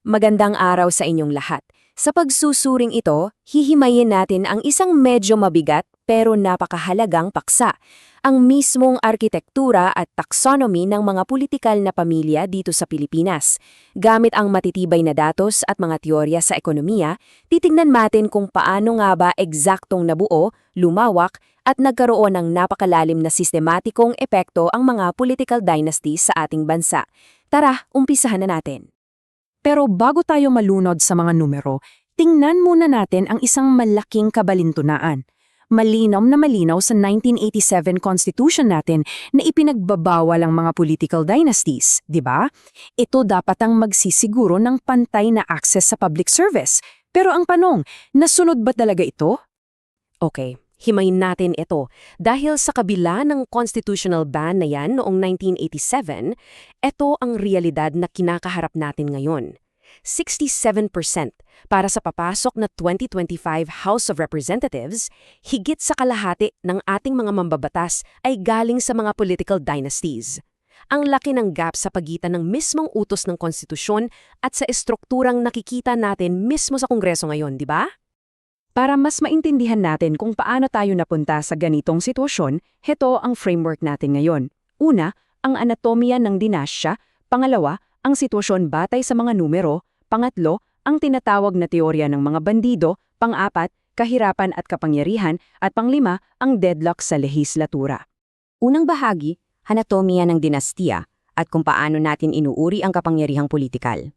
Magandang araw sa inyong lahat. Sa pagsusuring ito, hihimayin natin ang isang medyo mabigat pero napakahalagang paksa, ang mismong arkitektura at taxonomy ng mga pulitikal na pamilya dito sa Pilipinas. Gamit ang matitibay na datos at mga teorya sa ekonomiya, titingnan natin kung paano nga ba eksaktong nabuo, lumawak, at nagkaroon ng napakalalim na sistematikong epekto ang mga political dynasties sa ating bansa. Tara, umpisahan na natin. Pero bago tayo malunod sa mga numero, tingnan muna natin ang isang malaking kabalintunaan. Malinaw na malinaw sa 1987 Constitution natin na ipinagbabawal ang mga political dynasties, di ba? Ito dapat ang magsisiguro ng pantay na access sa public service. Pero ang tanong, nasunod ba talaga ito? Okay, himayin natin ito. Dahil sa kabila ng constitutional ban na yan noong 1987, ito ang realidad na kinakaharap natin ngayon. 67% para sa papasok na 2025 House of Representatives, higit sa kalahati ng ating mga mambabatas ay galing sa mga political dynasties. Ang laki ng gap sa pagitan ng mismong utos ng konstitusyon at sa estrukturang nakikita natin mismo sa Kongreso ngayon, di ba? Para mas maintindihan natin kung paano tayo napunta sa ganitong sitwasyon, heto ang framework natin ngayon. Una, ang anatomiya ng dinasya. Pangalawa, ang sitwasyon batay sa mga numero. Pangatlo, ang tinatawag na teorya ng mga bandido. Pang-apat, kahirapan at kapangyarihan. At panglima, ang deadlock sa lehislatura. Unang bahagi, anatomiya ng dinastiya at kung paano natin inuuri ang kapangyarihang politikal.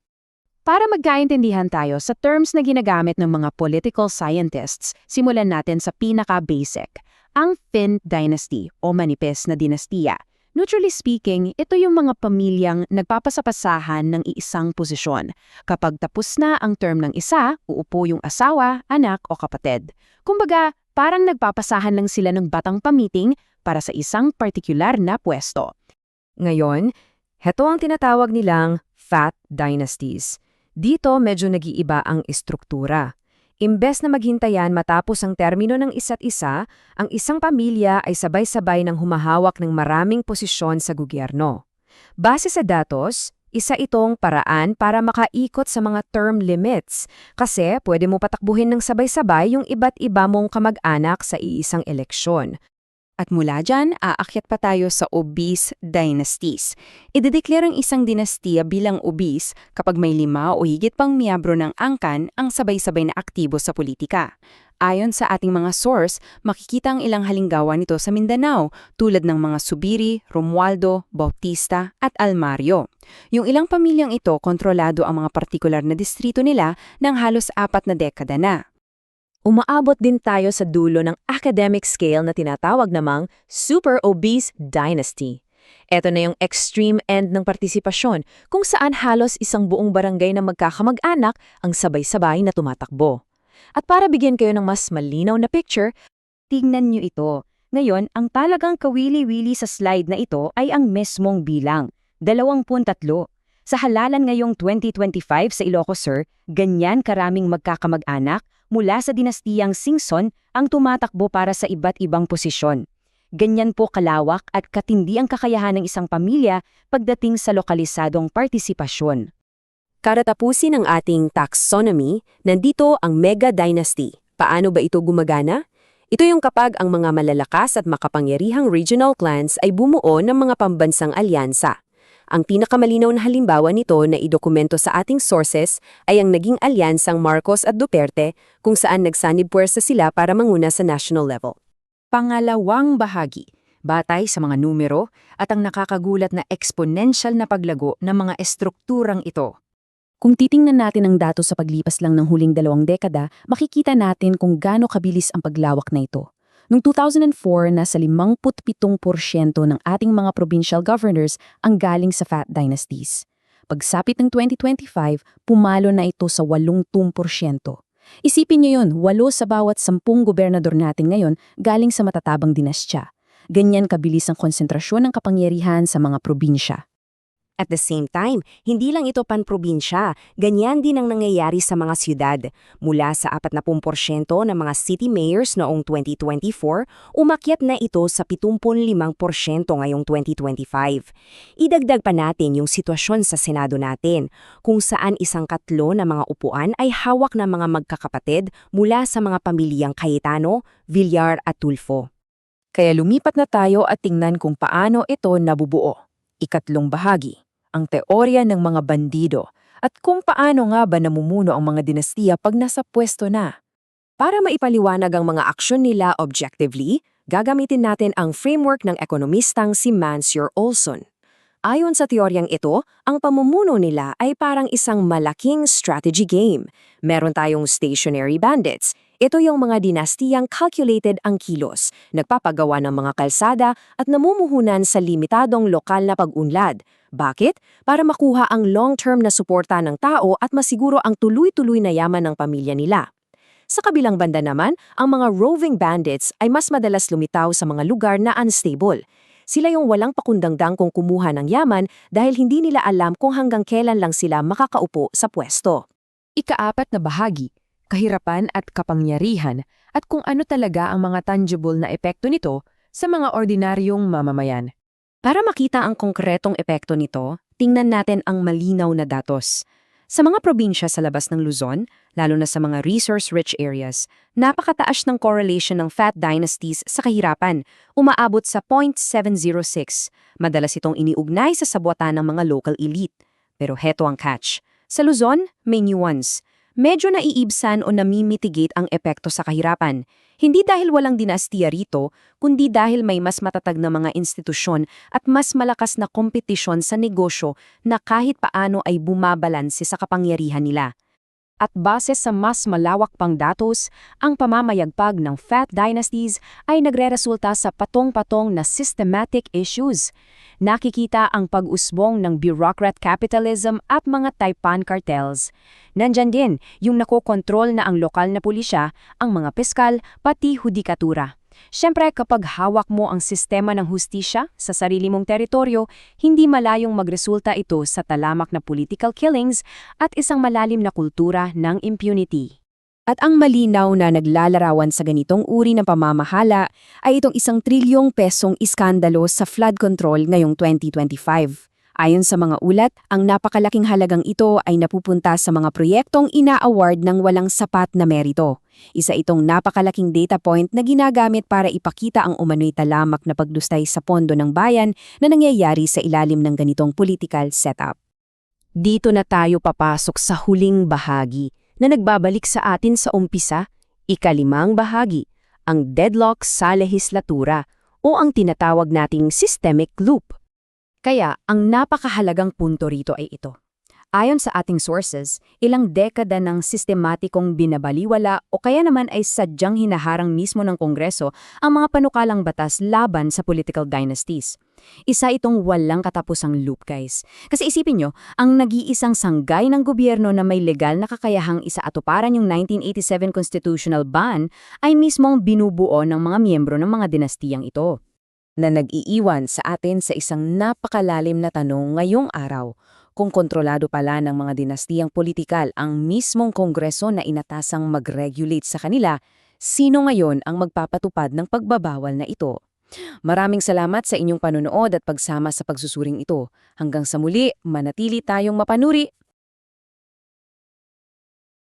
Para magkaintindihan tayo sa terms na ginagamit ng mga political scientists, simulan natin sa pinaka-basic, ang Qin Dynasty o manipes na dinastiya. Neutrally speaking, ito yung mga pamilyang nagpapasapasahan ng iisang posisyon. Kapag tapos na ang term ng isa, uupo yung asawa, anak o kapatid. Kumbaga, parang nagpapasahan lang sila ng batang pamiting para sa isang partikular na pwesto. Ngayon, heto ang tinatawag nilang fat dynasties. Dito medyo nag-iiba ang estruktura. Imbes na maghintayan matapos ang termino ng isa't isa, ang isang pamilya ay sabay-sabay ng humahawak ng maraming posisyon sa gobyerno. Base sa datos, isa itong paraan para makaikot sa mga term limits kasi pwede mo patakbuhin ng sabay-sabay yung iba't iba mong kamag-anak sa iisang eleksyon. At mula dyan, aakyat pa tayo sa obese dynasties. Idedeklara ang isang dinastiya bilang obese kapag may 5 o higit pang miyembro ng angkan ang sabay-sabay na aktibo sa politika. Ayon sa ating mga source, makikita ang ilang halimbawa nito sa Mindanao tulad ng mga Subiri, Romualdo, Bautista at Almario. Yung ilang pamilyang ito kontrolado ang mga partikular na distrito nila ng halos 4 na dekada na. Umaabot din tayo sa dulo ng academic scale na tinatawag namang super obese dynasty. Ito na yung extreme end ng partisipasyon kung saan halos isang buong barangay na magkakamag-anak ang sabay-sabay na tumatakbo. At para bigyan kayo ng mas malinaw na picture, Tingnan nyo ito. Ngayon, ang talagang kawili-wili sa slide na ito ay ang mesmong bilang, 23. Sa halalan ngayong 2025 sa Ilocos Sur, ganyan karaming magkakamag-anak mula sa dinastiyang Singson ang tumatakbo para sa iba't ibang posisyon. Ganyan po kalawak at katindi ang kakayahan ng isang pamilya pagdating sa lokalisadong partisipasyon. Karatapusin ang ating taxonomy, nandito ang mega dynasty. Paano ba ito gumagana? Ito yung kapag ang mga malalakas at makapangyarihang regional clans ay bumuo ng mga pambansang alyansa. Ang pinakamalinaw na halimbawa nito na idokumento sa ating sources ay ang naging alyansang Marcos at Duterte kung saan nagsanib puwersa sila para manguna sa national level. Pangalawang bahagi, batay sa mga numero at ang nakakagulat na exponential na paglago ng mga estrukturang ito. Kung titingnan natin ang datos sa paglipas lang ng huling 2 dekada, makikita natin kung gaano kabilis ang paglawak na ito. Noong 2004, nasa 57% ng ating mga provincial governors ang galing sa fat dynasties. Pagsapit ng 2025, pumalo na ito sa 80%. Isipin niyo yun, 8 sa bawat 10 gobernador natin ngayon galing sa matatabang dinastya. Ganyan kabilis ang konsentrasyon ng kapangyarihan sa mga probinsya. At the same time, hindi lang ito panprobinsya, ganyan din ang nangyayari sa mga siyudad. Mula sa 40% ng mga city mayors noong 2024, umakyat na ito sa 75% ngayong 2025. Idagdag pa natin yung sitwasyon sa Senado natin, kung saan 1/3 ng mga upuan ay hawak ng mga magkakapatid mula sa mga pamilyang Cayetano, Villar at Tulfo. Kaya lumipat na tayo at tingnan kung paano ito nabubuo. Ikatlong bahagi, ang teorya ng mga bandido at kung paano nga ba namumuno ang mga dinastiya pag nasa pwesto na. Para maipaliwanag ang mga aksyon nila objectively, gagamitin natin ang framework ng ekonomistang si Mansur Olson. Ayon sa teoryang ito, ang pamumuno nila ay parang isang malaking strategy game. Meron tayong stationary bandits. Ito yung mga dinastiyang calculated ang kilos, nagpapagawa ng mga kalsada at namumuhunan sa limitadong lokal na pag-unlad. Bakit? Para makuha ang long-term na suporta ng tao at masiguro ang tuloy-tuloy na yaman ng pamilya nila. Sa kabilang banda naman, ang mga roving bandits ay mas madalas lumitaw sa mga lugar na unstable. Sila yung walang pakundangdang kung kumuha ng yaman dahil hindi nila alam kung hanggang kailan lang sila makakaupo sa pwesto. Ikaapat na bahagi, kahirapan at kapangyarihan at kung ano talaga ang mga tangible na epekto nito sa mga ordinaryong mamamayan. Para makita ang konkretong epekto nito, tingnan natin ang malinaw na datos. Sa mga probinsya sa labas ng Luzon, lalo na sa mga resource-rich areas, napakataas ng correlation ng fat dynasties sa kahirapan, umaabot sa 0.706. Madalas itong iniugnay sa sabwatan ng mga local elite. Pero heto ang catch. Sa Luzon, may nuance. Medyo naiibsan o namimitigate ang epekto sa kahirapan. Hindi dahil walang dinastiya rito, kundi dahil may mas matatag na mga institusyon at mas malakas na kompetisyon sa negosyo na kahit paano ay bumabalanse sa kapangyarihan nila. At base sa mas malawak pang datos, ang pamamayagpag ng fat dynasties ay nagreresulta sa patong-patong na systematic issues. Nakikita ang pag-usbong ng bureaucrat capitalism at mga taipan cartels. Nandyan din yung nakokontrol na ang lokal na pulisya, ang mga piskal, pati hudikatura. Siyempre, kapag hawak mo ang sistema ng hustisya sa sarili mong teritoryo, hindi malayong magresulta ito sa talamak na political killings at isang malalim na kultura ng impunity. At ang malinaw na naglalarawan sa ganitong uri ng pamamahala ay itong 1 trilyong pesong iskandalo sa flood control ngayong 2025. Ayon sa mga ulat, ang napakalaking halagang ito ay napupunta sa mga proyektong ina-award ng walang sapat na merito. Isa itong napakalaking data point na ginagamit para ipakita ang umano'y talamak na paglustay sa pondo ng bayan na nangyayari sa ilalim ng ganitong political setup. Dito na tayo papasok sa huling bahagi na nagbabalik sa atin sa umpisa, ika-5 bahagi, ang deadlock sa lehislatura o ang tinatawag nating systemic loop. Kaya, ang napakahalagang punto rito ay ito. Ayon sa ating sources, ilang dekada ng sistematikong binabaliwala o kaya naman ay sadyang hinaharang mismo ng Kongreso ang mga panukalang batas laban sa political dynasties. Isa itong walang katapusang loop, guys. Kasi isipin nyo, ang nag-iisang sanggay ng gobyerno na may legal na kakayahang isaatuparan yung 1987 constitutional ban ay mismong binubuo ng mga miyembro ng mga dinastiyang ito, na nag-iiwan sa atin sa isang napakalalim na tanong ngayong araw, kung kontrolado pala ng mga dinastiyang politikal ang mismong kongreso na inatasang mag-regulate sa kanila, sino ngayon ang magpapatupad ng pagbabawal na ito? Maraming salamat sa inyong panunood at pagsama sa pagsusuring ito. Hanggang sa muli, manatili tayong mapanuri